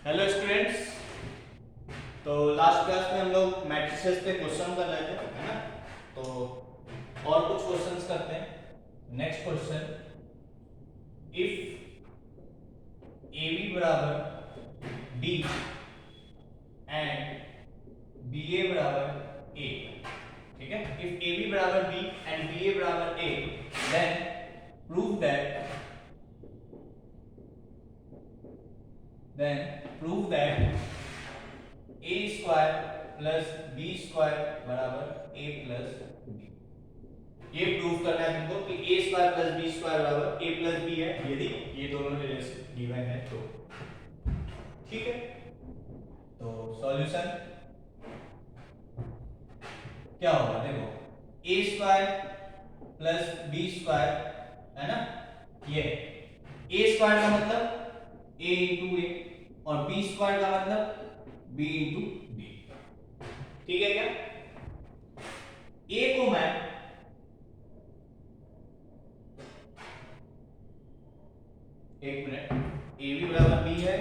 Hello students. तो last class में हम लोग मैट्रिसेस पे क्वेश्चन कर रहे थे, है ना। तो और कुछ क्वेश्चंस करते हैं। Next question, if A B बराबर बी एंड बी ए बराबर ए, ठीक है। इफ ए बी बराबर बी एंड बी ए बराबर A, then prove that A square plus B square बराबर ए प्लस बी। ये प्रूव करना है तुमको कि A square plus B square बराबर ए प्लस बी है, यदि ये दोनों रिलेशन गिवन है तो। ठीक है, तो सॉल्यूशन क्या होगा, देखो ए स्क्वायर प्लस बी स्क्वायर, है ना। ये ए स्क्वायर का मतलब ए इंटू ए और बी स्क्वायर का मतलब बी इंटू बी। ठीक है क्या। ए को मैं एक मिनट, ए बी बराबर बी है,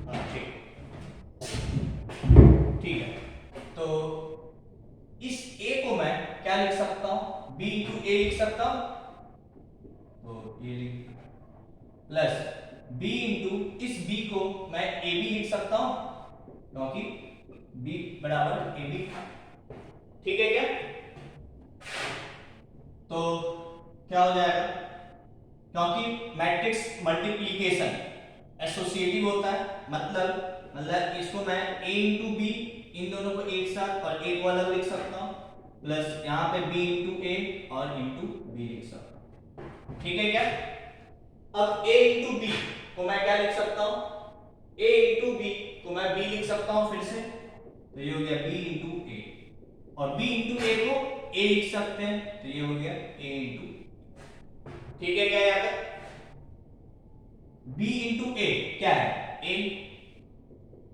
हाँ ठीक, ठीक है। तो इस ए को मैं क्या लिख सकता हूं, बी इंटू ए लिख सकता हूं, तो ये लिख, प्लस बी इंटू इस बी को मैं ए बी लिख सकता हूं क्योंकि बी बराबर ए बी। ठीक है क्या। तो क्या हो जाएगा, क्योंकि मैट्रिक्स मल्टीप्लिकेशन एसोसिएटिव होता है, मतलब इसको मैं a इंटू बी, इन दोनों को एक साथ और एक को अलग लिख सकता हूं, प्लस यहां पे b इंटू ए और इंटू बी लिख सकता हूं। ठीक है क्या। अब a इंटू बी को मैं क्या लिख सकता हूं, a इंटू बी को मैं b लिख सकता हूं फिर से, तो ये हो गया b इंटू ए, और b इंटू ए को a लिख सकते हैं, तो ये हो गया a इंटू। ठीक है क्या, याद है। b इंटू ए क्या है, a,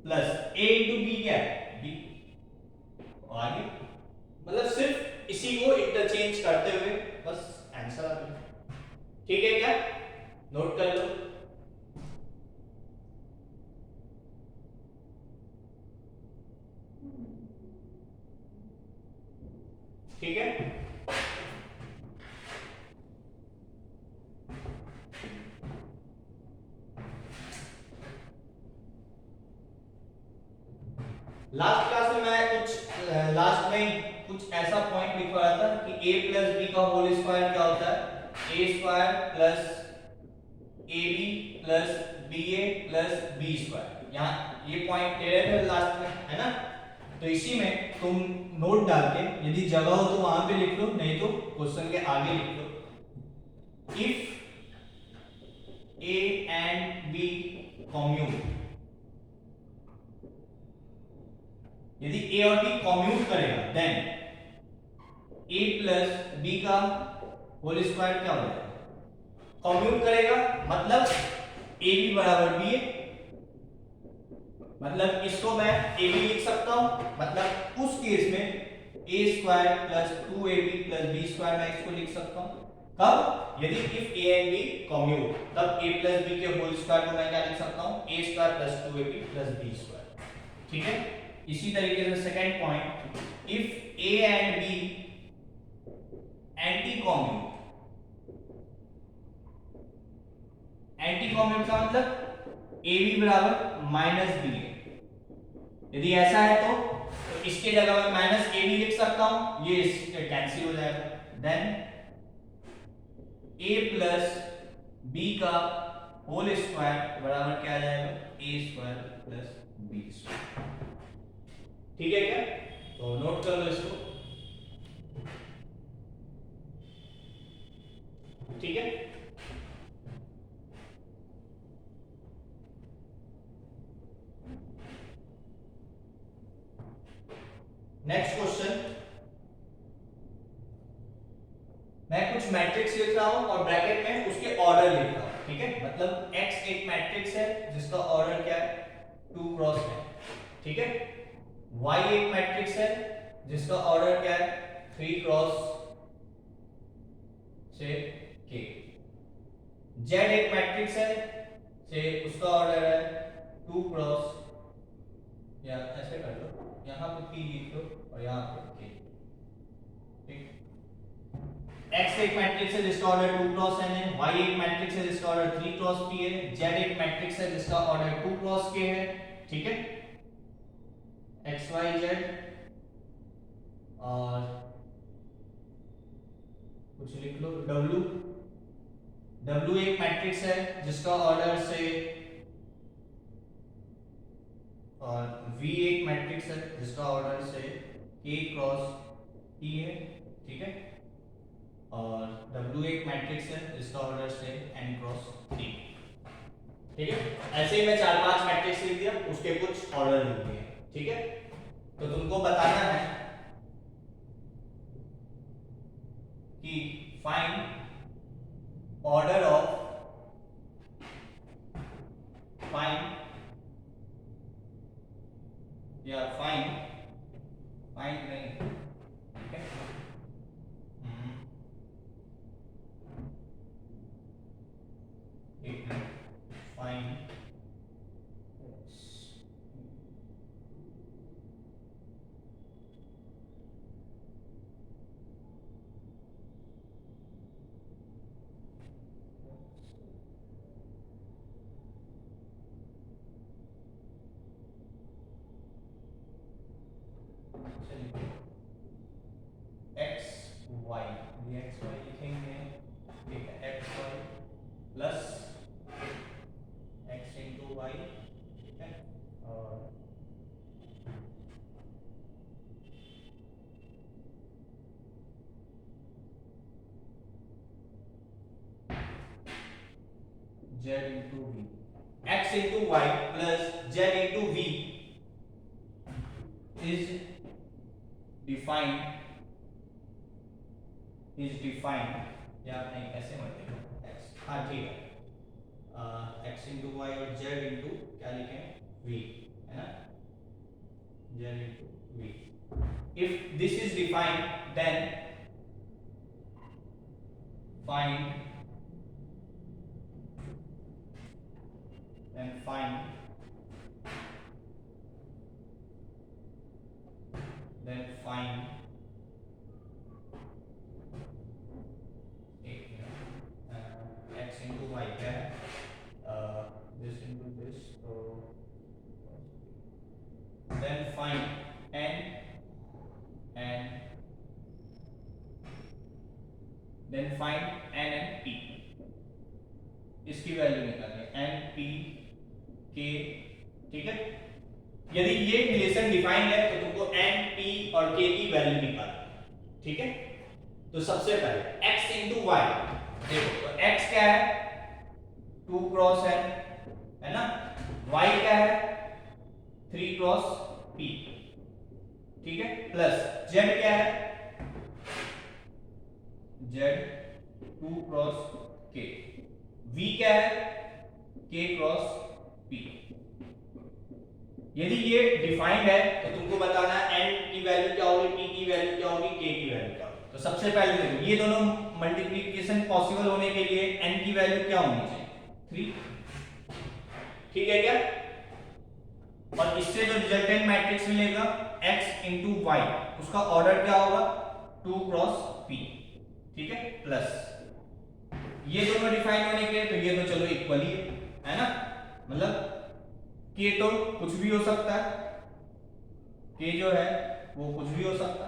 plus a into B क्या है, b। आगे मतलब सिर्फ इसी को इंटरचेंज करते हुए बस आंसर आ गया। ठीक है क्या, नोट कर लो। ठीक है, लास्ट क्लास में मैं लास्ट में कुछ ऐसा पॉइंट लिखवा रहा था कि a प्लस बी का होल स्क्वायर क्या होता है, a square plus A B plus B A plus B square. यहाँ ये पॉइंट ले रहे थे लास्ट में, है ना। तो इसी में तुम नोट डाल के यदि जगह हो तो वहां पे लिख लो, नहीं तो क्वेश्चन के आगे लिख लो। If A and B commute, यदि ए और बी कॉम्यूट करेगा देन ए प्लस बी का होल स्क्वायर क्या हो जाएगा, कॉम्यूट करेगा मतलब ए बी बराबर बी ए, मतलब इसको मैं ए बी लिख सकता हूं, मतलब उस केस में A square plus 2ab plus B square मैं इसको लिख सकता हूं। कब, यदि if A and B commute, तब a प्लस बी के होल स्क्वायर को मैं क्या लिख सकता हूं, a square plus 2ab plus B square. ठीक है। इसी तरीके से second point, if a and b anti commute, anti commute का मतलब ए बी बराबर माइनस बी ए, यदि ऐसा है तो इसके जगह मैं माइनस ए बी लिख सकता हूं, ये कैंसिल हो जाएगा। देन ए प्लस बी का होल स्क्वायर बराबर क्या आ जाएगा, ए स्क्वायर प्लस बी स्क्वायर। ठीक है क्या, तो नोट कर लो इसको। ठीक है, नेक्स्ट क्वेश्चन, मैं कुछ मैट्रिक्स लिख रहा हूं और ब्रैकेट में उसके ऑर्डर लिख रहा हूं। ठीक है, मतलब x एक मैट्रिक्स है जिसका ऑर्डर क्या है, 2 क्रॉस है। ठीक है, y एक मैट्रिक्स है जिसका ऑर्डर क्या है, 3 क्रॉस से k। z एक मैट्रिक्स है से उसका ऑर्डर है 2 क्रॉस, या ऐसे कर लो, यहाँ पे p लिख लो और यहाँ पे k, ठीक। x एक मैट्रिक्स है जिसका ऑर्डर 2 क्रॉस n है, y एक मैट्रिक्स है जिसका ऑर्डर 3 क्रॉस p है, z एक मैट्रिक्स है जिसका ऑर्डर 2 क्रॉस k है, ठीक है। x y z और कुछ लिख लो w, w एक मैट्रिक्स है जिसका ऑर्डर से, और v एक मैट्रिक्स है जिसका ऑर्डर से k क्रॉस p है, ठीक है। और w एक मैट्रिक्स है जिसका ऑर्डर से n क्रॉस p, ठीक है। ऐसे ही मैं 4-5 मैट्रिक्स लिख दिया, उसके कुछ ऑर्डर लिख दिए, ठीक है। तो तुमको बताना है कि फाइंड ऑर्डर ऑफ, फाइंड या फाइंड नहीं, ठीक है। एक मिनट, फाइंड एक्स वाई, ये एक्स वाई लिखेंगे, ठीक है। X Y plus X into Y, ठीक है। और z into V, X into Y plus z into V is defined, या नहीं ऐसे मत लिखो x, हाँ ठीक है, x इंटू वाई और z इंटू क्या लिखें v, है ना, z into v। if this is defined then find x into y क्या है, this into this, तो then find n, then find n and p, इसकी वैल्यू निकालनी है n p k, ठीक है। यदि ये रिलेशन डिफाइंड है तो तुमको n p और k की वैल्यू निकालनी, ठीक है। तो सबसे पहले x into y, देखो तो x क्या है 2 क्रॉस n, है ना, y क्या है 3 क्रॉस p, ठीक है, प्लस z क्या है z 2 क्रॉस k, v क्या है k क्रॉस p। यदि ये डिफाइंड है तो तुमको बताना है n की वैल्यू क्या होगी, p की वैल्यू क्या होगी, k की वैल्यू क्या होगी। तो सबसे पहले देखो ये दोनों मल्टीप्लिकेशन पॉसिबल होने के लिए n की वैल्यू क्या होनी चाहिए 3, ठीक है क्या। और इससे जो रिजल्टेंट मैट्रिक्स मिलेगा x into y, उसका ऑर्डर क्या होगा 2 क्रॉस p, ठीक है, प्लस ये दोनों डिफाइन होने के तो ये तो चलो इक्वल ही है ना, मतलब k तो कुछ भी हो सकता है, k जो है वो कुछ भी हो सकता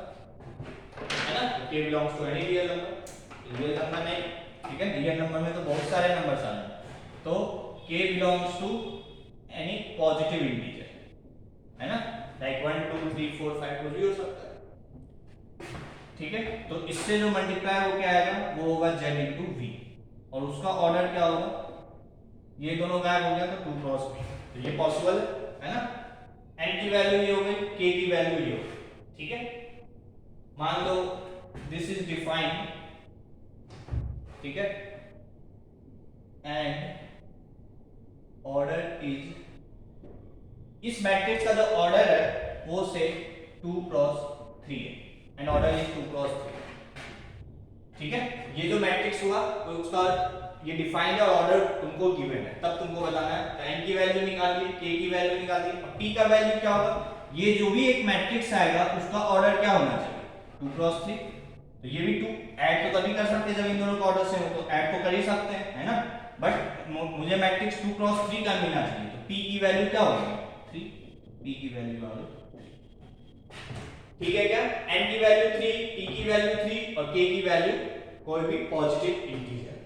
है ना, तो k belongs to any real number नहीं, ठीक है। रियल नंबर में तो बहुत सारे नंबर्स आ रहे हैं, तो k belongs to any positive integer, है ना, लाइक 1 2 3 4 5 कुछ भी हो सकता है, ठीक है। तो इससे जो मल्टीप्लाई हो क्या आएगा वो होगा z into v, और उसका ऑर्डर क्या होगा, ये दोनों गायब हो गया तो 2 क्रॉस p, तो ये पॉसिबल है ना। n की वैल्यू ये हो गई, k की वैल्यू ये हो गई, ठीक है। मान लो दिस इज डिफाइंड, ठीक है, एंड ऑर्डर इज, इस मैट्रिक्स का जो ऑर्डर है वो से 2 क्रॉस 3 है, एंड ऑर्डर इज 2 क्रॉस 3, ठीक है। ये जो मैट्रिक्स हुआ तो उसका ये डिफाइंड और ऑर्डर तुमको गिवन है, तब तुमको बताना है। तो n की वैल्यू निकाल ली, k की वैल्यू निकाल दी, और p का वैल्यू क्या होगा, ये जो भी एक मैट्रिक्स आएगा उसका ऑर्डर क्या होना चाहिए, 2 क्रॉस 3। तो ये भी 2 ऐड तो तभी कर सकते हैं जब इन दोनों का ऑर्डर सेम हो, तो ऐड तो कर ही सकते हैं, है ना। बट मुझे मैट्रिक्स 2 क्रॉस 3 का मिलना चाहिए, तो p की वैल्यू क्या होगी, 3, p की वैल्यू आ गई, ठीक है क्या। n की वैल्यू 3, p की वैल्यू 3 और k की वैल्यू कोई भी पॉजिटिव इंटीजर,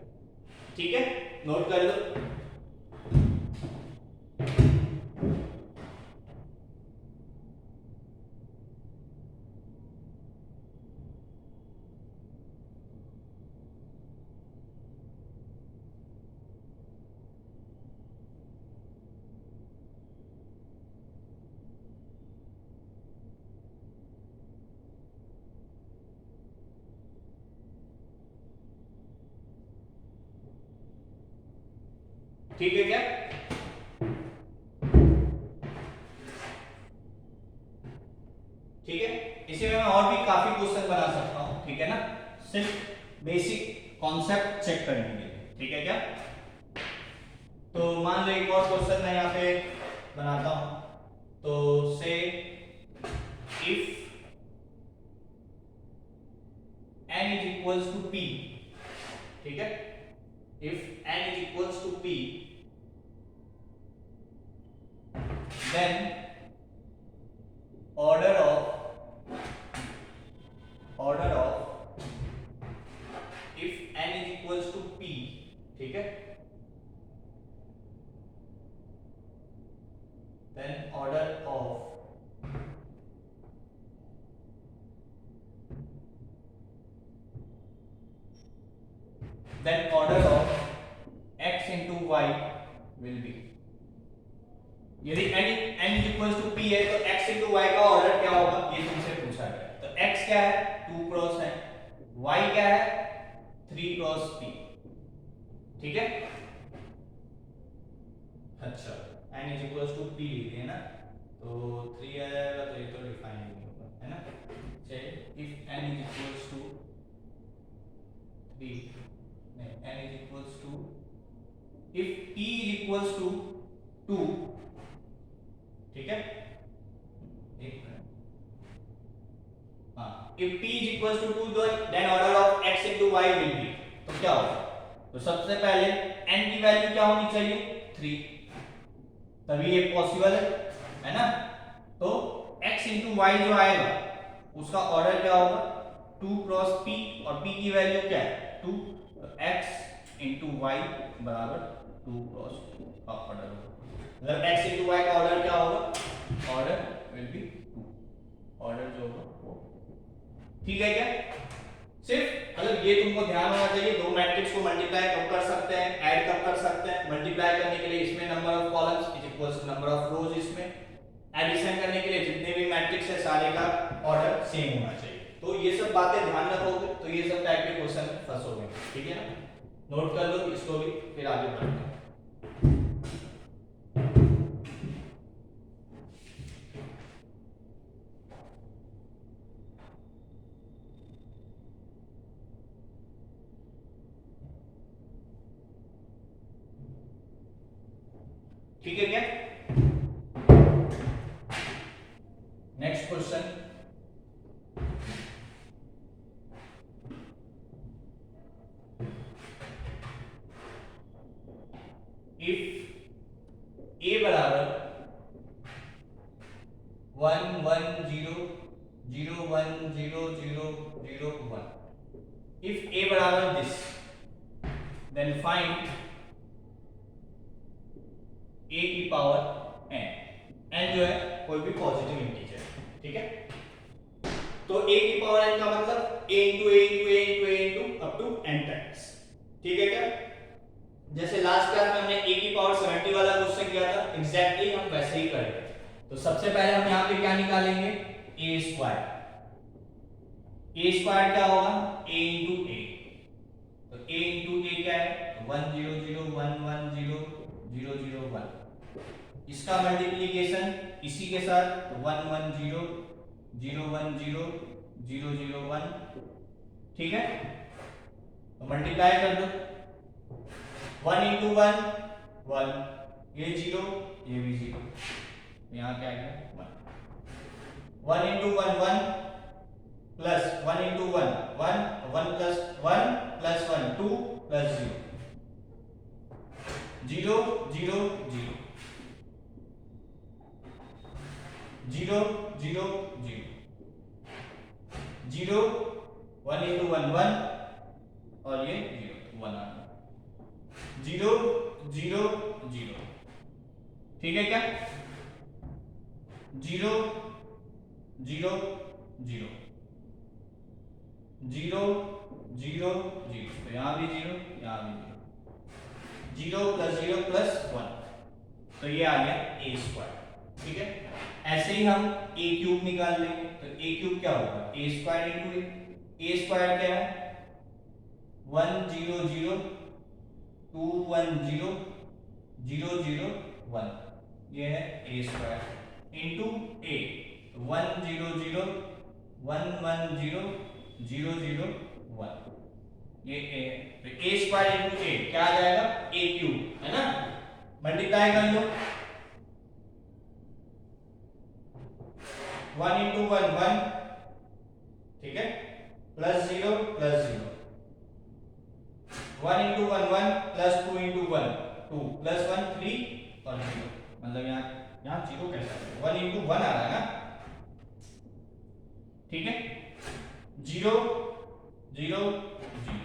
ठीक है, नोट कर लो। ठीक है क्या, ठीक है। इसी में मैं और भी काफी क्वेश्चन बना सकता हूं, ठीक है ना, सिर्फ बेसिक कॉन्सेप्ट चेक करने के लिए, ठीक है क्या। तो मान लो एक और क्वेश्चन मैं यहाँ पे बनाता हूं, तो से if n is equals to p, ठीक है, if n is equals to p, then order of if n is equals to p, ठीक है, then order of x into y will be, यदि n is equals to p है तो x into y का order क्या होगा, ये तुमसे पूछा गया। तो x क्या है, 2 क्रॉस है, y क्या है, 3 क्रॉस p, ठीक है। अच्छा, n is equals to p लिखे है ना, तो 3 आ जाएगा, तो ये तो डिफाइन नहीं होगा, है ना। चलिए, if n is equals to 3, नहीं, n is equals to, if p is equals to 2, ठीक है, एक मिनट, हाँ, if p is equals to 2 then order of x into y will be, तो क्या होगा, तो सबसे पहले n की वैल्यू क्या होनी चाहिए, 3, तभी ये पॉसिबल है ना। तो x into y जो आएगा उसका ऑर्डर क्या होगा, 2 क्रॉस p, और p की वैल्यू क्या है, 2, तो x into y बराबर 2 क्रॉस 2 का ऑर्डर होगा, मतलब x into y का ऑर्डर क्या होगा, ऑर्डर विल बी 2, ऑर्डर जो होगा वो, ठीक है क्या। सिर्फ मतलब ये तुमको ध्यान होना चाहिए, दो मैट्रिक्स को मल्टीप्लाई कब कर सकते हैं, ऐड कब कर सकते हैं। मल्टीप्लाई करने के लिए इसमें number of columns is equals to number of rows, इसमें एडिशन करने के लिए जितने भी मैट्रिक्स है सारे का ऑर्डर सेम होना चाहिए। तो ये सब बातें ध्यान रखोगे तो ये सब टाइप के क्वेश्चन में फंसोगे, ठीक है ना। नोट कर लो इसको भी, फिर आगे बढ़ते हैं। ठीक है क्या, नेक्स्ट क्वेश्चन, इफ a बराबर 1 1 0 0 1 0 0 0 1, if a बराबर दिस, then find a की पावर n जो है कोई भी पॉजिटिव इंटीजर, ठीक है। तो a की पावर n का मतलब a into a into a into a into up to n times, ठीक है क्या। जैसे लास्ट क्लास में हमने a की पावर 70 वाला क्वेश्चन किया था, एग्जैक्टली हम वैसे ही करेंगे। तो सबसे पहले हम यहाँ पे क्या निकालेंगे, a स्क्वायर, a स्क्वायर क्या होगा, a into a, तो a into a क्या है, 1 0 0 1 1 0 0 0 1, इसका मल्टीप्लिकेशन इसी के साथ, तो 1 1 0 0 1 0 0 0 1, ठीक है। तो मल्टीप्लाई कर दो, 1 इंटू 1 1, ये 0, ये भी 0, यहाँ क्या है 1, 1 into 1 1 plus 1 into 1 1, 1 plus 1 2 plus 0 0 0 0 0 0 0 1 into 1 1 और ये 0 1 आ गया 0 0 0, ठीक है क्या 0 0 0 0 0 0, तो यहाँ भी 0 यहाँ भी 0 प्लस 0 प्लस 1, तो ये आ गया a स्क्वायर, ठीक है। ऐसे ही हम a क्यूब निकाल लेंगे, तो a क्यूब क्या होगा a square into a square क्या है 1 0 0 2 1 0 0 0 1, ये है a स्क्वायर इंटू a 1 0 0 1 1 0 0 0 1, ये a है, तो a स्क्वायर इंटू a क्या आ जाएगा a क्यूब, है ना, मल्टीप्लाई कर लो 1 इंटू 1 1, ठीक है, plus 0 plus 0, 1 into 1 1 plus 2 into 1 2 plus 1 3 और 0, मतलब यहाँ 0 कैसा है 1 इंटू 1 आ रहा है ना, ठीक है 0 0 0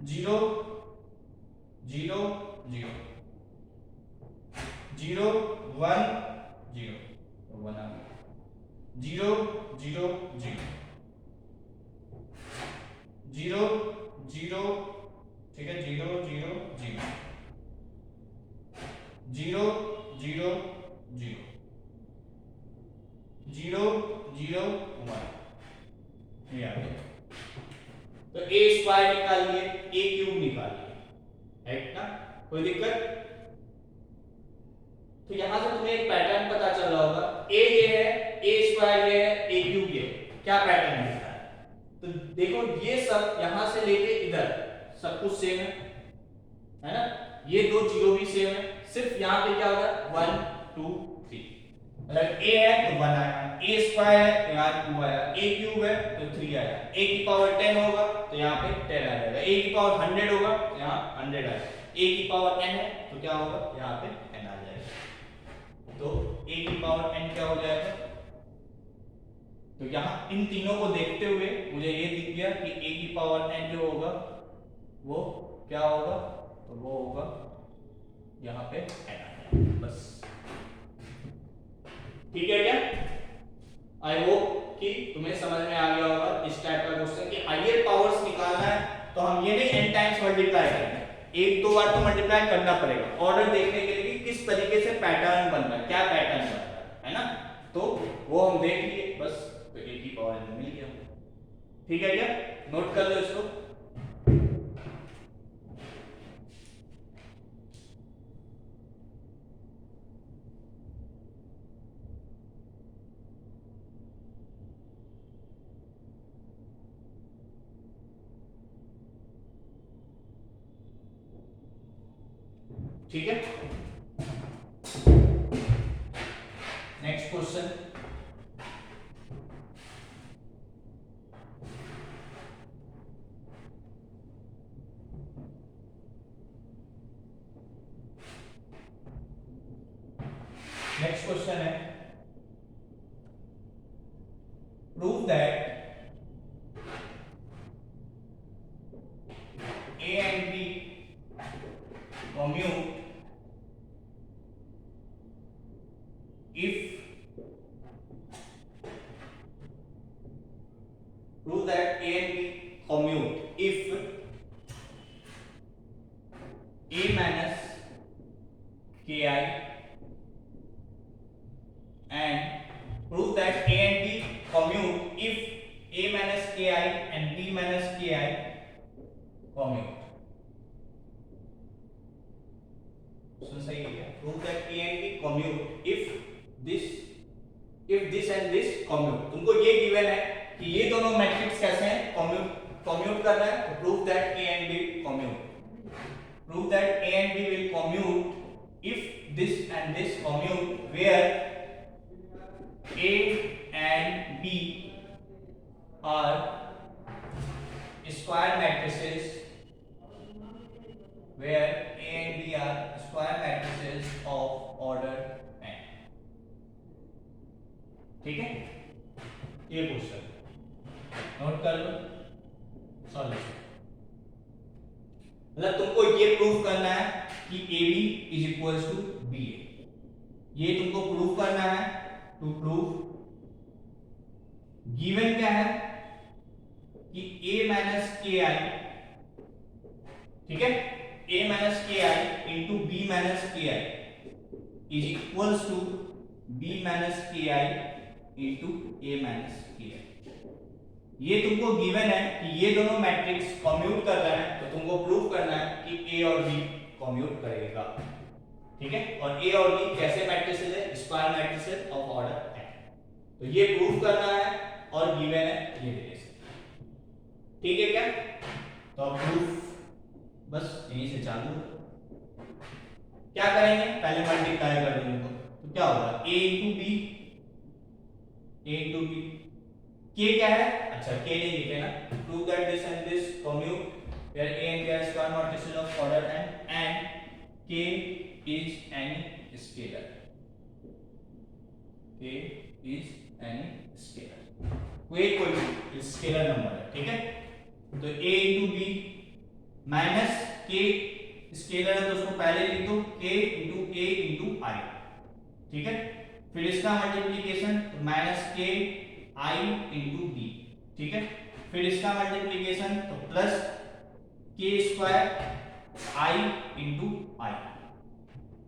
0 0 0 1 0, तो 1 आ गया 0 0 0 0 0, ठीक है 0 0 0 0 0 0 0 0 1, ये आ गया, तो a स्क्वायर निकाल लिए a क्यूब निकाल लिए, है ना, कोई दिक्कत। तो यहां से तुम्हें एक पैटर्न पता चल रहा होगा, a ये है a स्क्वायर ये है a क्यूब ये, क्या पैटर्न दिख रहा है, तो देखो ये सब यहां से लेके इधर सब कुछ सेम है ना, ये दो जीरो भी सेम है, सिर्फ यहाँ पे क्या होगा 1 2 3, मतलब a है तो 1 आया, a स्क्वायर है तो यहाँ 2 आया, a क्यूब है तो 3 आया, a की पावर 10 होगा तो यहाँ पे 10 आ जाएगा, a की पावर 100 होगा तो यहाँ 100 आएगा, a की पावर n है तो क्या होगा यहाँ पे n आ जाएगा, तो a की पावर n क्या हो जाएगा, तो यहाँ इन तीनों को देखते हुए मुझे ये दिख गया कि a की पावर n जो होगा वो क्या होगा, तो वो होगा यहाँ पे n आ जाएगा, बस ठीक है क्या। आई होप कि तुम्हें समझ में आ गया होगा इस टाइप का क्वेश्चन कि हायर पावर्स निकालना है तो हम ये नहीं n टाइम्स मल्टीप्लाई करेंगे, एक दो बार तो मल्टीप्लाई करना पड़ेगा ऑर्डर देखने के लिए कि किस तरीके से पैटर्न बन रहा है, क्या पैटर्न बन रहा है ना, तो वो हम देख लिए बस, तो a की पावर n मिल गया, ठीक है क्या, नोट कर लो इसको। ठीक है, नेक्स्ट क्वेश्चन, नेक्स्ट क्वेश्चन है prove that a and b commute if prove that a and b commute if a minus ki and prove that a and b commute if a minus ki and b minus ki commute, सही है क्या, prove that a and b commute if this and this commute, तुमको ये given है कि ये दोनों matrix कैसे हैं कम्यूट कर रहा है, तो prove that a and b commute, तुमको ये प्रूव करना है कि AB is equals to BA, ये तुमको प्रूव करना है। टू प्रूव गिवन क्या है कि A माइनस के आई, ठीक है, A minus K I into B minus K I is equals to B minus K I into A minus K आई। ये तुमको गिवन है कि ये दोनों मैट्रिक्स कम्यूट कर रहे हैं, तो तुमको प्रूव करना है कि A और B कम्यूट करेगा, ठीक है। और A और B कैसे मैट्रिसेस है? Square matrices of order n। तो ये प्रूव करना है और गिवन है ये रिलेशन, ठीक है क्या? तो अब प्रूफ बस यहीं से चालू। क्या करेंगे? पहले मल्टीप्लाई कर देंगे, तो क्या होगा? A into B, A into B, K क्या है? अच्छा K नहीं लिखे ना। Prove that this and this commute where A and B are square matrices of order n and K is any scalar. K is any scalar, कोई scalar number है, ठीक है। तो A into B minus K scalar है तो उसको पहले लिख दो K into A into I, ठीक है। फिर इसका मल्टीप्लीकेशन तो minus K I into B, ठीक है। फिर इसका मल्टीप्लीकेशन तो plus K square I into I,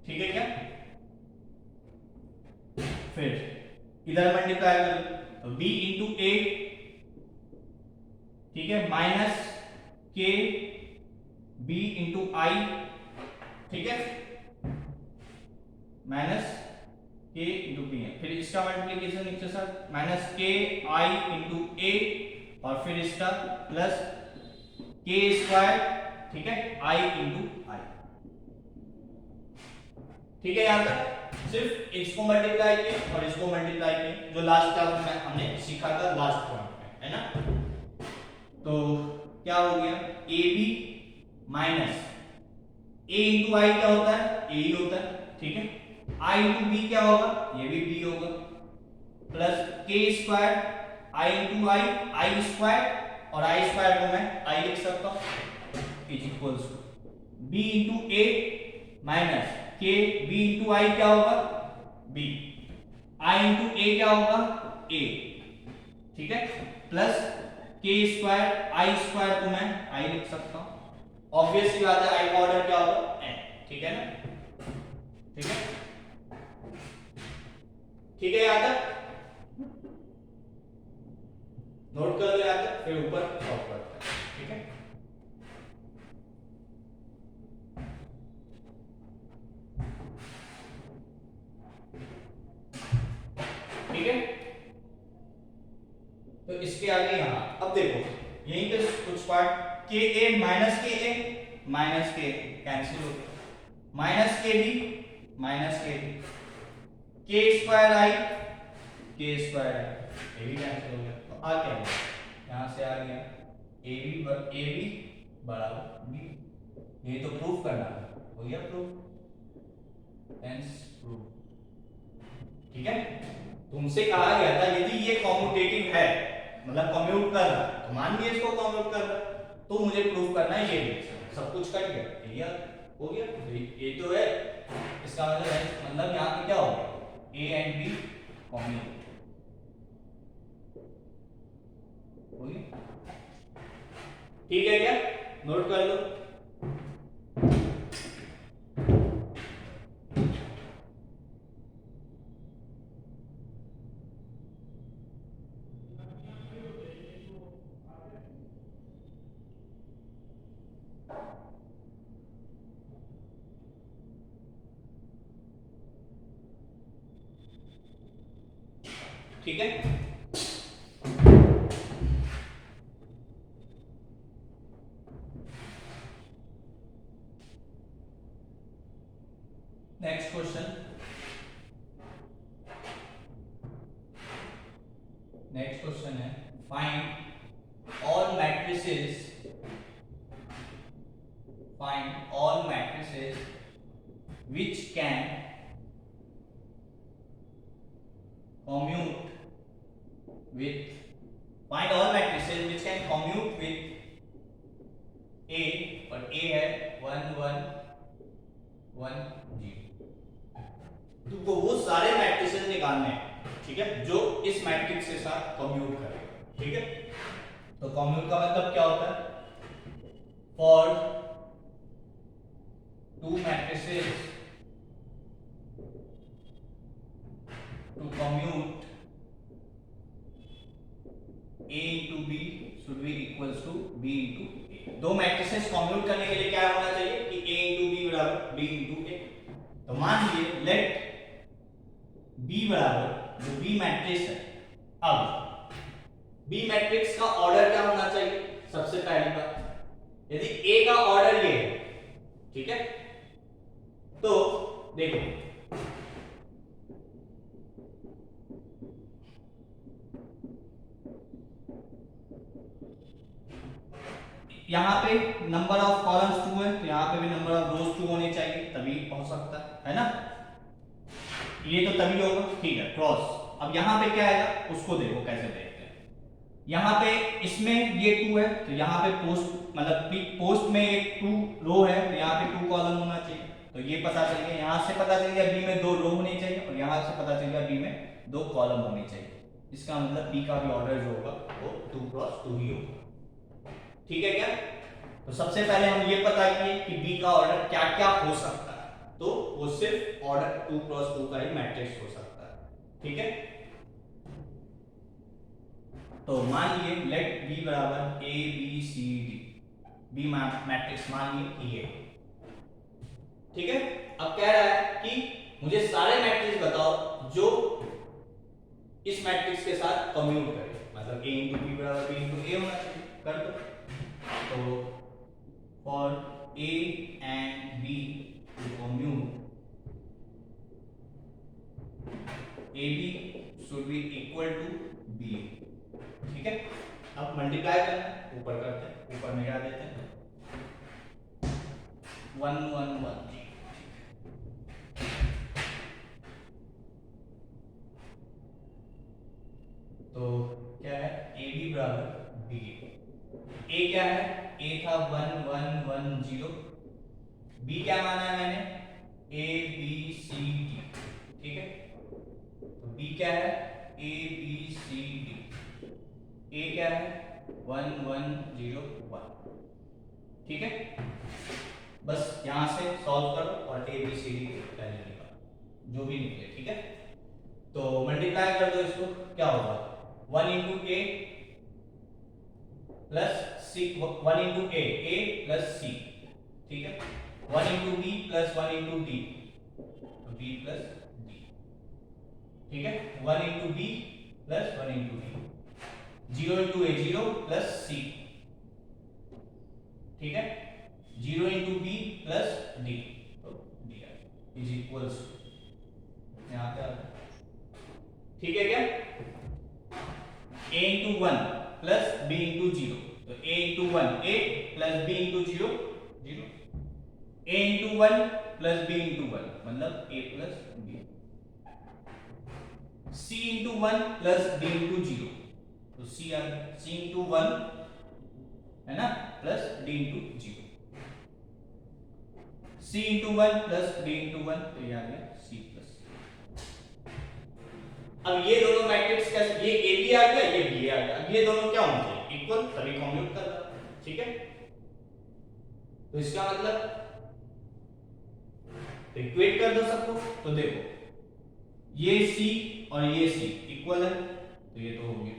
ठीक है क्या? फिर इधर मल्टीप्लाई करो तो B इंटू A, ठीक है, minus K B into I, ठीक है, माइनस K इंटू बी है। फिर इसका मल्टीप्लीकेशन इसके साथ minus K I into A और फिर इसका प्लस K स्क्वायर, ठीक है, I इंटू I, ठीक है। यहां तक सिर्फ इसको मल्टीप्लाई किए और इसको मल्टीप्लाई किए, जो लास्ट क्लास में हमने सीखा था लास्ट पॉइंट में, है ना। तो क्या हो गया? AB minus A into I क्या होता है? A ही होता है, ठीक है। I इंटू बी क्या होगा? ये भी B होगा, plus K square I into I square, और I स्क्वायर को मैं I लिख सकता हूं is equals to B into A minus K B into I क्या होगा? B, I इंटू A क्या होगा? A, ठीक है, plus K square I square को मैं I लिख सकता हूं। ऑब्वियसली बात है I का ऑर्डर क्या होगा? n, ठीक है ना, ठीक है, ठीक है। यहां तक नोट कर लो, यहां तक फिर ऊपर सॉल्व करते हैं, ठीक है। ठीक है, तो इसके आगे यहां अब देखो यहीं पे कुछ पार्ट के ए माइनस के कैंसिल हो गया, माइनस के बी के स्क्वायर आई ये भी कैंसिल हो गया। तो आ क्या गया? यहां से आ गया ए बी बराबर बी। ये तो प्रूफ करना है, हो गया प्रूफ, हेंस प्रूफ, ठीक है। तुमसे कहा गया था यदि ये कॉम्यूटेटिव है, मतलब कम्यूट कर रहा है, तो मान लिया इसको कम्यूट कर रहा है, तो मुझे प्रूफ करना है ये रिलेशन। सब कुछ कट गया, ये हो गया। तो ये तो है, इसका मतलब यहाँ पे क्या हो गया? A एंड B कम्यूट हो गया, ठीक है क्या? नोट कर लो। ठीक है, नेक्स्ट क्वेश्चन। नेक्स्ट क्वेश्चन है find all matrices which can commute with find all matrices which can commute with ए और ए है 1 1 1 0। तो वो सारे मैट्रिसेस निकालने हैं, ठीक है, जो इस मैट्रिक्स के साथ कम्यूट करेगा, ठीक है। तो कम्यूट का मतलब क्या होता है? For two matrices to commute A into B should be equals to B into A। दो मैट्रिसेस कम्यूट करने के लिए क्या होना चाहिए कि A into B बराबर B into A। तो मान लीजिए लेट B बराबर जो B मैट्रिक्स है, अब B मैट्रिक्स का ऑर्डर क्या होना चाहिए? सबसे पहली बात, यदि A का ऑर्डर ये है, ठीक है, तो देखो यहाँ पे नंबर ऑफ कॉलम्स 2 है, तो यहाँ पे भी नंबर ऑफ रोज 2 होने चाहिए, तभी हो सकता है ना? ये तो तभी होगा, ठीक है, क्रॉस। अब यहाँ पे क्या आएगा उसको देखो कैसे देखते हैं। यहाँ पे इसमें ये 2 है, तो यहाँ पे पोस्ट मतलब पोस्ट में एक 2 रो है, तो यहाँ पे 2 कॉलम होना चाहिए। तो ये पता चल गया, यहाँ से पता चल गया बी में 2 रो होने चाहिए, और यहाँ से पता चल गया बी में 2 कॉलम होने चाहिए। इसका मतलब बी का भी ऑर्डर जो होगा वो 2 क्रॉस 2 ही होगा, ठीक है क्या? तो सबसे पहले हम ये पता किए कि बी का ऑर्डर क्या क्या हो सकता है, तो वो सिर्फ ऑर्डर 2 क्रॉस 2 का ही मैट्रिक्स हो सकता है, ठीक है। तो मान लिए लेट बी बराबर A B C D, B matrix मान लिए कि ये, ठीक है। अब कह रहा है कि मुझे सारे मैट्रिक्स बताओ जो इस मैट्रिक्स के साथ कम्यूट करे, मतलब a into b बराबर b into a होना चाहिए, कर दो। तो for a and b to commute, ab should be equal to ba, ठीक है। अब मल्टीप्लाई करना है, ऊपर करते हैं, ऊपर में क्या देते हैं 1 1 1। तो क्या है ए बी बराबर बी, ए क्या है, ए था 1 1 1 0, बी क्या माना है मैंने ए बी सी डी, ठीक है। तो बी क्या है ए बी सी डी, ए क्या है 1 1 0 1, ठीक है। बस यहां से सॉल्व करो और A B C D value निकालो जो भी निकले, ठीक है। तो मल्टीप्लाई कर दो इसको, क्या होगा 1 into a plus c, 1 into a plus c, ठीक है। 1 into b plus 1 into d, तो b प्लस d, ठीक है। 1 into b plus 1 into d, 0 into a 0 plus c, ठीक है। 0 into b प्लस d, तो d इज इक्वल्स यहां पे, ठीक है क्या? a into 1 plus b into 0, तो a into 1 a plus b into 0 0, a into 1 plus b into 1 मतलब a plus b, c into 1 plus d into 0, तो c आ गया c into 1 है ना plus d into 0, c into 1 plus d into 1, तो ये आ गया c plus. अब ये दोनों मैट्रिक्स कैसे, ये ए बी आ गया ये बी आ गया, अब ये दोनों क्या होंगे इक्वल, तभी कम्यूट कर रहा, ठीक है। तो इसका मतलब इक्वेट कर दो सबको, तो देखो ये c और ये c इक्वल है, तो ये तो हो गया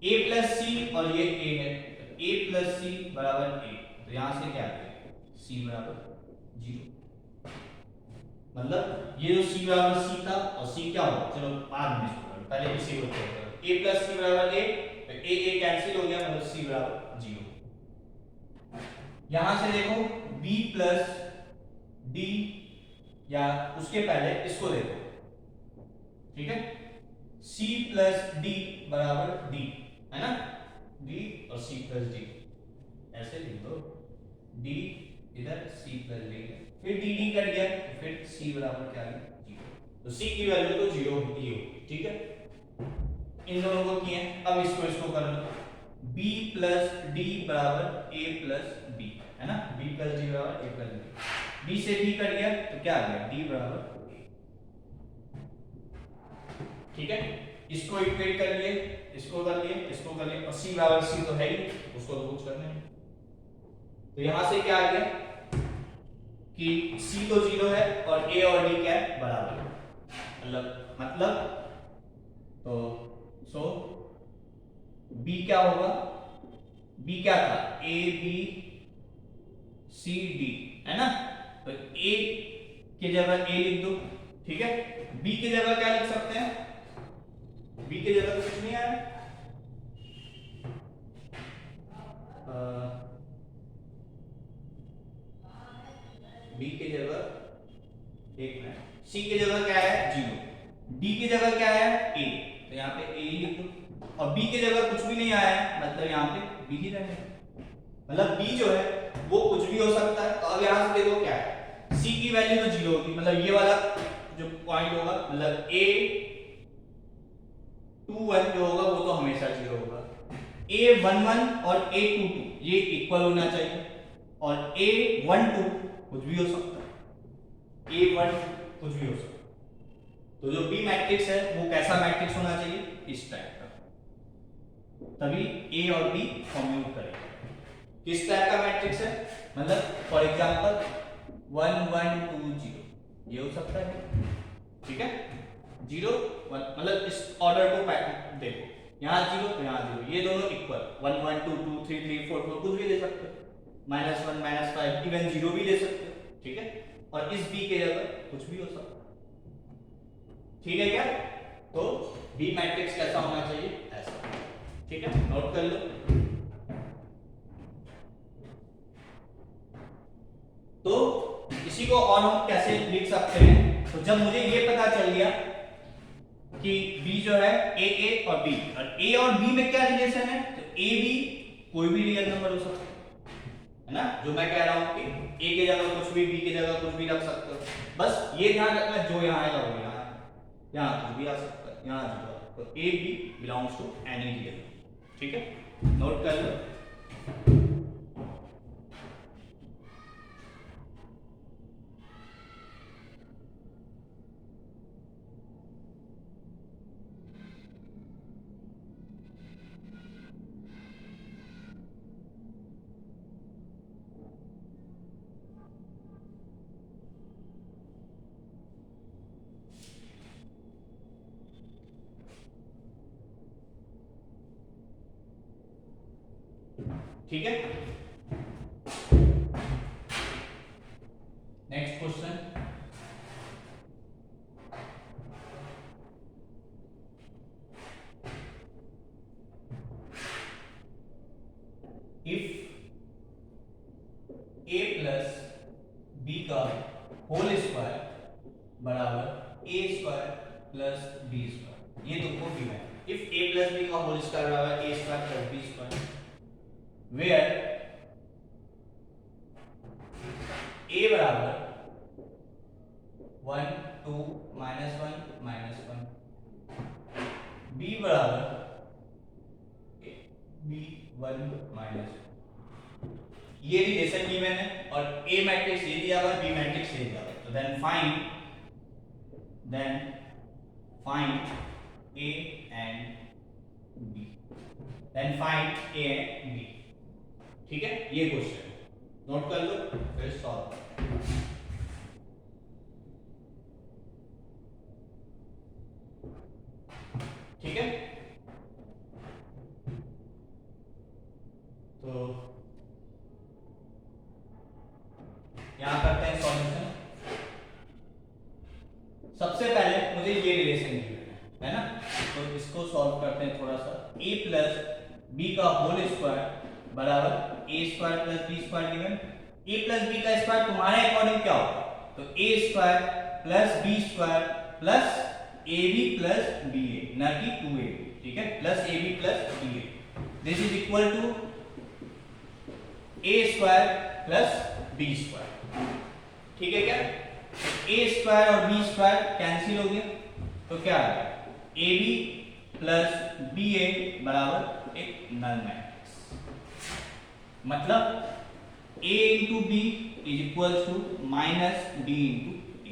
a प्लस सी और ये a है, तो a प्लस सी बराबर a, तो यहां से क्या आ गया c बराबर 0, मतलब ये जो c बराबर c था और c क्या होगा, चलो बाद में इसको करें, पहले इसी को करें। a प्लस सी बराबर a, तो a कैंसिल हो गया, मतलब c बराबर 0। यहां से देखो b प्लस d, या उसके पहले इसको देखो, ठीक है, c प्लस d बराबर d, है ना, d और c प्लस d ऐसे लिख दो, d इधर c प्लस d, फिर d d कट गया, फिर c बराबर क्या आ गया 0, तो c की वैल्यू तो 0 ही होगी, ठीक है। इन दोनों को किए, अब इसको कर लो, बी प्लस डी बराबर ए प्लस बी, है ना, बी प्लस डी बराबर ए प्लस बी। बी से डी कट गया तो क्या आ गया, डी बराबर ए। ठीक है, इसको इक्वेट कर लिए, इसको कर लिए, इसको कर लिए, और सी बराबर सी तो है ही, उसको तो कुछ करना है। तो यहां से क्या आ गया कि सी तो 0 है और ए और डी क्या है, बराबर, मतलब तो सो बी क्या होगा, बी क्या था, ए बी सी डी, है ना, तो ए की जगह ए लिख दो, ठीक है। बी की जगह क्या लिख सकते हैं, बी की जगह कुछ नहीं आया, बी की जगह एक मिनट, सी की जगह क्या है 0, डी की जगह क्या है ए, तो यहाँ पे ए ही लिख दो, और बी की जगह कुछ भी नहीं आया है, मतलब यहाँ पे बी ही रहेगा, मतलब बी जो है वो कुछ भी हो सकता है। तो अब यहाँ से देखो क्या है, सी की वैल्यू तो 0 होगी, मतलब ये वाला जो पॉइंट होगा, मतलब ए 21 जो होगा वो तो हमेशा 0 होगा, A11 और A22 ये इक्वल होना चाहिए, और A12 कुछ भी हो सकता है, A1 कुछ भी हो सकता है। तो जो B मैट्रिक्स है वो कैसा मैट्रिक्स होना चाहिए, इस टाइप का, तभी A और B कॉम्यूट करेंगे। किस टाइप का मैट्रिक्स है, मतलब फॉर एग्जांपल 1 1 2 0 ये हो सकता है, ठीक है, 0 1, मतलब इस ऑर्डर को देखो, यहाँ 0 तो यहाँ 0, ये दोनों इक्वल, 1 1 2 2 3 3 4 4 कुछ भी ले सकते हो, -1 -5 इवन 0 भी ले सकते हो, ठीक है, और इस B के जगह कुछ भी हो सकता है, ठीक है क्या। तो B मैट्रिक्स कैसा होना चाहिए, ऐसा, ठीक है, नोट कर लो। तो इसी को और हम कैसे लिख सकते हैं, तो जब मुझे ये पता चल गया कि B जो है A और B, और A और B में क्या रिलेशन है, तो A B कोई भी रियल नंबर हो सकता है ना, जो मैं कह रहा हूं कि A की जगह कुछ भी, B की जगह कुछ भी रख सकते हो, बस ये ध्यान रखना जो यहाँ आएगा वो यहाँ कुछ भी आ सकता है, यहाँ जो, तो A B belongs to any real, ठीक है, नोट कर लो। ठीक है, next question, if a plus b का होल स्क्वायर बराबर a square plus b square, ये तुमको गिवन है, इफ a प्लस b का होल स्क्वायर बराबर a square plus b square, where a बराबर 1 2 -1 b बराबर b 1 -1, ये रिलेशन गिवन है, और A मैट्रिक्स ये दिया हुआ है, B मैट्रिक्स ये दिया हुआ है, तो then find A and B, then find A and B, ठीक है, ये क्वेश्चन नोट कर लो, फिर सॉल्व। ठीक है, तो यहां करते हैं सॉल्यूशन। सबसे पहले मुझे ये रिलेशन गिवन है ना, तो इसको सॉल्व करते हैं थोड़ा सा। a प्लस बी का होल स्क्वायर बराबर a square plus B square given, a plus B का स्क्वायर तुम्हारे अकॉर्डिंग क्या होगा, तो a square plus B square plus ab plus ba, ना कि 2ab, ठीक है, plus ab plus ba, this is equal to a square plus b square, ठीक है क्या, a स्क्वायर और b स्क्वायर कैंसिल हो गया, तो क्या आ गया ab प्लस ba बराबर एक नल मैट्रिक्स, मतलब a into B is equal to minus B into A.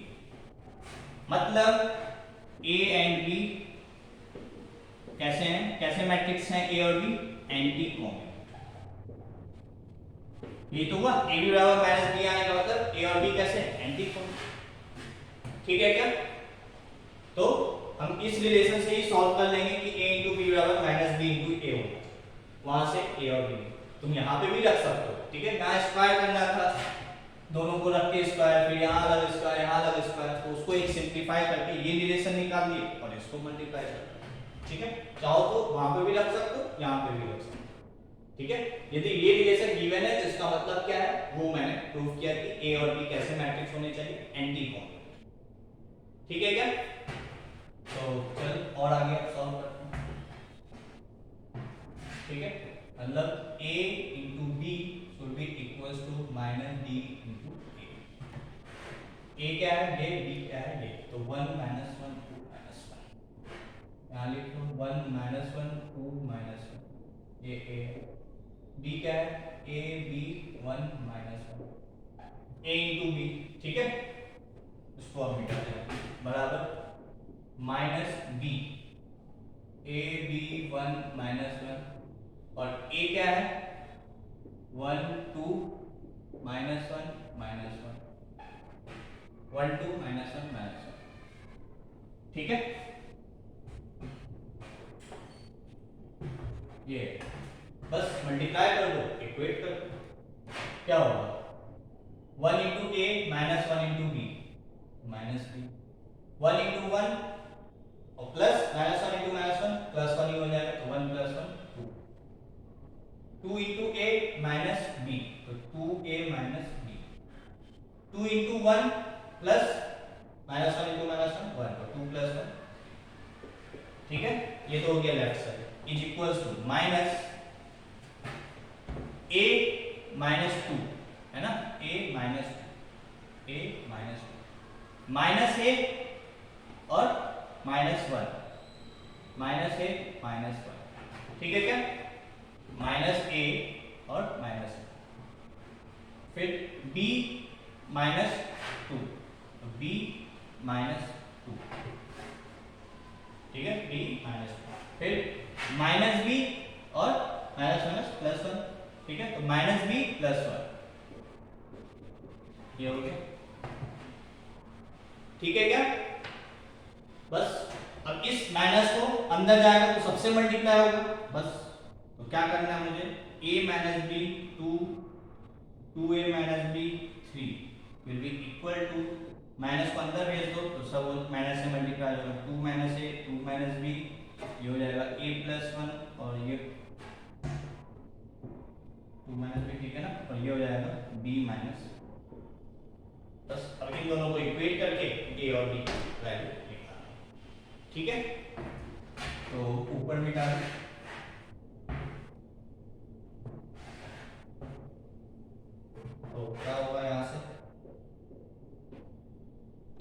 मतलब a एंड b कैसे हैं, कैसे मैट्रिक्स हैं a और b, एंटी कॉम्प्लीमेंट्री। ये तो हुआ a b बराबर माइनस बी आने का मतलब a और b कैसे एंटी कॉम्प्लीमेंट्री। ठीक है क्या? तो हम इस रिलेशन से ही सॉल्व कर लेंगे कि a इंटू बी बराबर माइनस बी इंटू ए होगा, वहां से a और b तुम यहाँ पे भी रख सकते हो। ठीक है, यहाँ स्क्वायर करना था, दोनों को रख के स्क्वायर, फिर यहाँ अलग स्क्वायर, यहाँ अलग स्क्वायर, तो उसको एक सिंप्लीफाई करके ये रिलेशन निकाल लिए और इसको मल्टीप्लाई कर। ठीक है, चाहो तो वहां पे भी रख सकते हो, यहाँ पे भी रख सकते हो। ठीक है, यदि ये रिलेशन गिवन है तो इसका मतलब क्या है, वो मैंने प्रूव किया कि a और b कैसे मैट्रिक्स होने चाहिए, एंटी कॉम्प्लीमेंट्री। ठीक है क्या? तो चल और आगे सॉल्व करते हैं। ठीक है, मतलब a into B should be equals to minus b into a। a क्या है ये, b क्या है ये, तो 1 माइनस 1 2 माइनस 1, यहाँ लिख लो 1 माइनस 1 2 माइनस 1, ये a है। b क्या है, a b 1 minus 1, a into b। ठीक है, इसको अब मिटा दें, बराबर minus b, a b 1 minus 1, और a क्या है 1 2 माइनस 1 माइनस 1, 1 2 माइनस 1 माइनस 1। ठीक है, ये बस मल्टीप्लाई कर दो, इक्वेट कर दो, क्या होगा 1 into A minus 1 into B minus B, 1 into 1 और plus minus 1 into minus 1 plus 1 ही हो जाएगा, तो 1 plus 1 2, 2 into A minus B, तो 2a minus B, 2 into 1 plus minus 1 into minus 1 1, तो 2 प्लस 1। ठीक है, ये तो हो गया left side, is equals to minus a minus 2, है ना, a minus 2, a minus 2, minus a और माइनस 1, माइनस a माइनस 1। ठीक है क्या, माइनस a और माइनस a, फिर b माइनस 2, तो b माइनस 2। ठीक है, b माइनस 2, फिर माइनस b और माइनस माइनस प्लस 1। ठीक है, तो माइनस b प्लस 1, ये हो गया। ठीक है क्या, बस अब इस माइनस को अंदर जाएगा तो सबसे मल्टीप्लाई होगा बस, तो क्या करना है मुझे, a minus B 2, 2a minus B 3 will be equal to, minus को अंदर भेज दो तो सब माइनस से मल्टीप्लाई होगा, 2 माइनस a 2 माइनस b, ये हो जाएगा a प्लस 1 और ये 2 माइनस b, ठीक है ना, और ये हो जाएगा b माइनस। बस अब इन दोनों को इक्वेट करके a और b वैल्यू निकालना है। ठीक है, तो ऊपर मिटा दें, तो क्या होगा, यहाँ से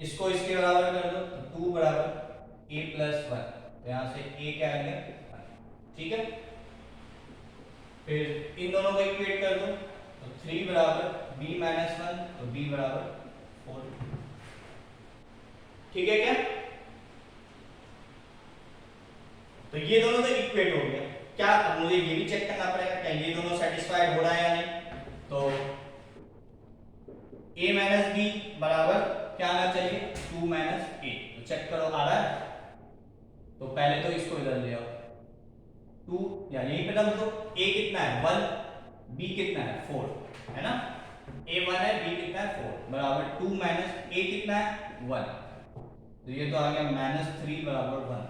इसको इसके बराबर कर दो, तो 2 बराबर a प्लस 1, तो यहाँ से a क्या आ गया 1। ठीक है, फिर इन दोनों को इक्वेट कर दो, तो 3 बराबर b माइनस 1, तो b बराबर 4। ठीक है क्या, तो ये दोनों तो इक्वेट हो गया। क्या अब मुझे ये भी चेक करना पड़ेगा क्या ये दोनों सेटिस्फाइड हो रहा है या नहीं, तो a माइनस b बराबर क्या आना चाहिए 2 माइनस a, तो चेक करो आ रहा है, तो पहले तो इसको इधर ले आओ, 2 या यहीं पे रख दो, a कितना है 1, b कितना है 4, है ना, a 1 है b कितना है 4, बराबर 2 माइनस a कितना है 1, तो ये तो आ गया माइनस 3 बराबर 1,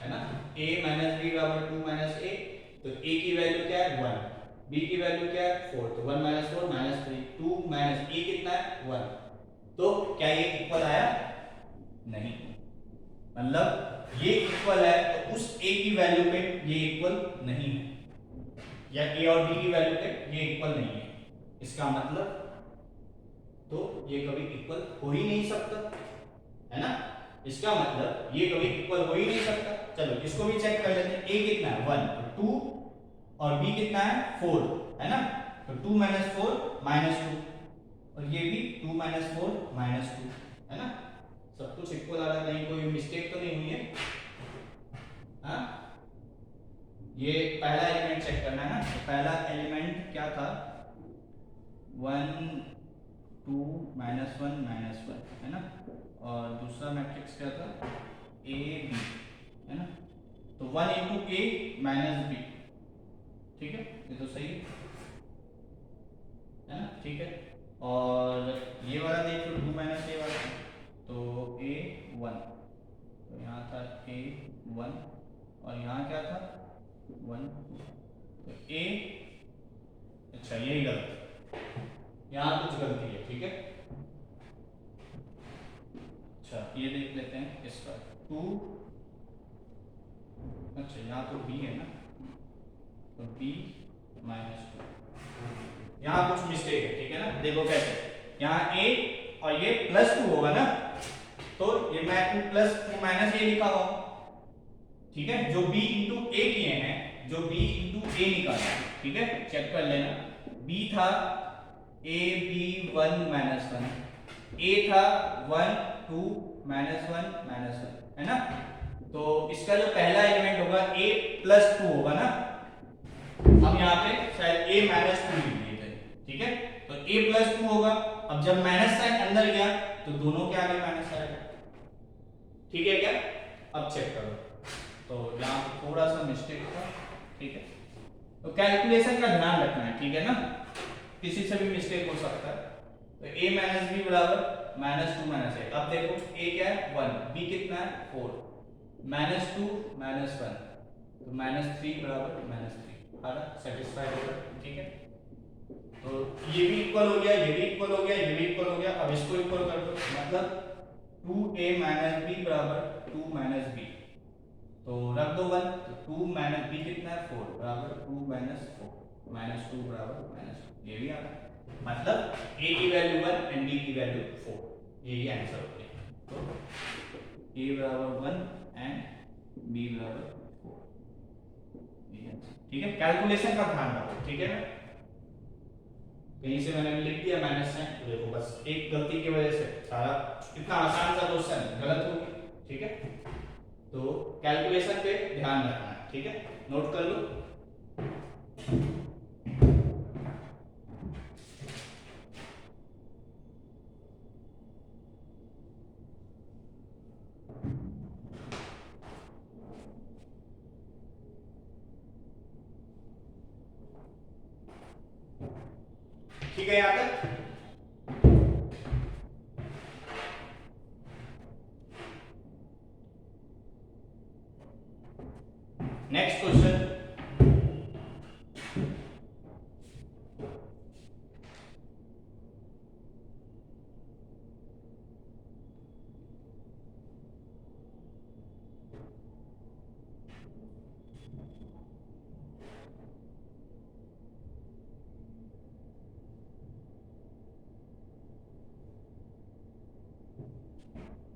है ना, a माइनस b बराबर 2 माइनस a, तो a की वैल्यू क्या है 1, b की वैल्यू क्या है 4, तो 1 माइनस 4 माइनस 3, 2 माइनस a कितना है 1, तो क्या ये इक्वल आया, नहीं, मतलब ये इक्वल है तो उस a की वैल्यू पे ये इक्वल नहीं है, या a और b की वैल्यू पे ये इक्वल नहीं है, इसका मतलब तो ये कभी इक्वल हो ही नहीं सकता, है ना, इसका मतलब ये कभी इक्वल हो ही नहीं सकता। चलो इसको भी चेक कर लेते हैं, a कितना है 1, 2 और b कितना है 4 है ना, तो 2 माइनस 4 -2, और ये भी 2 माइनस 4 -2 है ना। सब कुछ इक्वल आ रहा है, कहीं कोई मिस्टेक तो नहीं हुई है। हाँ, ये पहला एलिमेंट चेक करना है ना, तो पहला एलिमेंट क्या था 1 2 -1 -1 है ना, और दूसरा मैट्रिक्स क्या था a b है ना, तो 1 इंटू a माइनस b, ठीक है, ये तो सही है ना, ठीक है। और ये वाला देख लो 2 माइनस a वाला, तो a 1, तो यहाँ था a 1 और यहाँ क्या था 1, तो a, अच्छा यही गलती, यहाँ कुछ गलती है, ठीक है। अच्छा ये देख लेते हैं इसका 2, अच्छा यहाँ तो b है ना, तो b -2, यहाँ कुछ मिस्टेक है, ठीक है ना। देखो कैसे, यहाँ a और ये +2 होगा ना, तो ये मैं 2 प्लस 2 माइनस a लिखा हुआ, ठीक है। जो b इंटू a किए हैं, जो b इंटू a निकाला, ठीक है, चेक कर लेना। b था a b 1 -1, a था 1 2 -1 -1 है ना, तो इसका जो पहला एलिमेंट होगा a +2 होगा ना, हम यहाँ पे शायद a -2 लिख दिए थे, ठीक है, तो a +2 होगा। अब जब माइनस साइन अंदर गया तो दोनों के आगे माइनस आएगा, ठीक है क्या। अब चेक करो, तो यहाँ पे थोड़ा सा मिस्टेक था, ठीक है, तो कैलकुलेशन का ध्यान रखना है, ठीक है ना, किसी से भी मिस्टेक हो सकता है। तो a माइनस b बराबर -2 -1, अब देखो a क्या है 1, b कितना है 4, -2 -1, तो -3 बराबर -3, हमारा सेटिस्फाइड होगा, ठीक है। तो ये भी इक्वल हो गया, ये भी इक्वल हो गया, ये भी इक्वल हो गया। अब इसको इक्वल कर दो, मतलब 2a - b बराबर 2 - b, तो रख दो 1, तो 2 - b कितना है 4 बराबर 2 - 4, -2 बराबर -2, ये भी आ रहा है, मतलब a की वैल्यू 1 एंड b की वैल्यू 4, यही आंसर हो गया। तो a बराबर 1 एंड b बराबर 4, ठीक है। कैलकुलेशन का ध्यान रखो, ठीक है ना, कहीं से मैंने लिख दिया माइनस साइन, तो देखो बस एक गलती की वजह से सारा इतना आसान सा क्वेश्चन गलत हो गया, ठीक है। तो कैलकुलेशन पे ध्यान रखना है, ठीक है, नोट कर लो। ठीक है यहाँ तक। नेक्स्ट क्वेश्चन,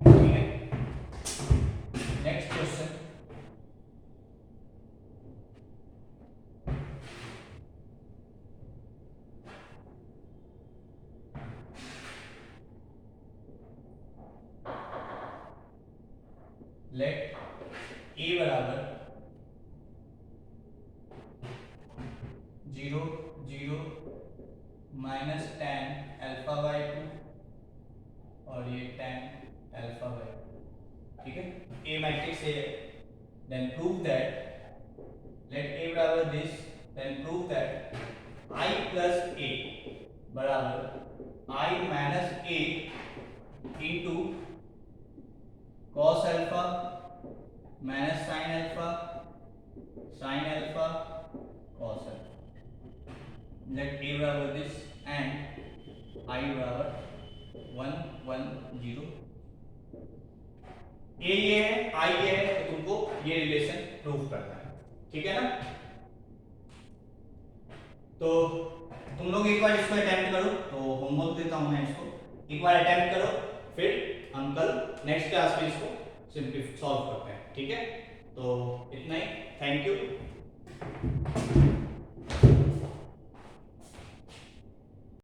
ठीक है, नेक्स्ट क्वेश्चन, लेट a बराबर 0 0 -tan α/2 और ये tan α/2, ठीक है, a मैट्रिक्स है, then prove that let a बराबर this, then prove that i plus a बराबर i minus a into cos alpha minus sin alpha sin alpha cos alpha, let a बराबर this and i बराबर 1 1 0, a ये है i ये है, तो तुमको ये रिलेशन प्रूव करना है, ठीक है ना। तो तुम लोग एक बार इसको अटेम्प्ट करो, तो होमवर्क देता हूं मैं इसको, एक बार अटेम्प्ट करो, फिर हम कल नेक्स्ट क्लास में इसको सिंपली सॉल्व करते हैं, ठीक है। तो इतना ही, थैंक यू।